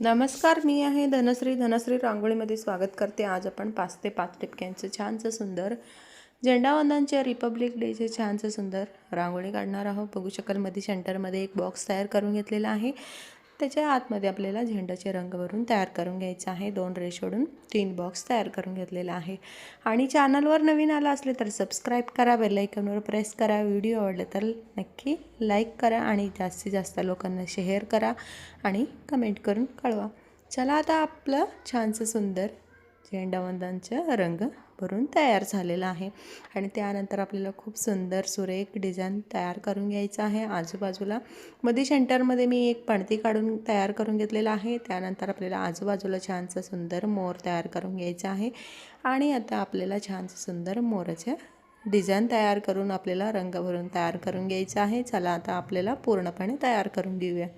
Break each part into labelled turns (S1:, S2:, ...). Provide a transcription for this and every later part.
S1: नमस्कार, मी आहे धनश्री रांगोळीमध्ये स्वागत करते। आज आपण 5 ते 5 टिपक्यांचं छानसं सुंदर झेंडावंदनच्या रिपब्लिक डेचे छानसं सुंदर रांगोळी काढणार आहोत। बघू शकाल मध्ये सेंटरमध्ये एक बॉक्स तयार करून घेतलेला आहे। त्याच्या आतमध्ये आपल्याला झेंड्याचे रंग भरून तयार करून घ्यायचा आहे। 2 रेषोडून 3 बॉक्स तयार करून घेतलेला आहे। आणि चॅनलवर नवीन आला असले तर सबस्क्राइब करा, बेल आयकॉनवर प्रेस करा। व्हिडिओ आवडले तर नक्की लाईक करा आणि जास्तीत जास्त लोकांना शेअर करा आणि कमेंट करून कळवा। चला, आता आपलं छानसं सुंदर झेंडावंदनचं रंग भरून तयार झालेला आहे। आणि त्यानंतर आपल्याला खूप सुंदर सुरेख डिझाइन तयार करून घ्यायचं आहे। आजूबाजूला मध्ये सेंटरमध्ये मी एक पणती काढून तयार करून घेतलेला आहे। त्यानंतर आपल्याला आजूबाजूला छानसं सुंदर मोर तयार करून घ्यायचं आहे। आणि आता आपल्याला छानसं सुंदर मोराच्या डिझाइन तयार करून आपल्याला रंग भरून तयार करून घ्यायचं आहे। चला, आता आपल्याला पूर्णपणे तयार करून घेऊया।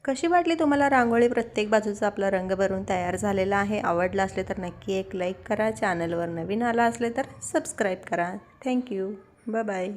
S1: कशी वाटली तुम्हाला रांगोळी? प्रत्येक बाजूचा आपला रंग भरून तयार झालेला आहे। आवडला असले तर नक्की एक लाईक करा। चॅनलवर नवीन आला असले तर सबस्क्राइब करा। Thank you, bye bye.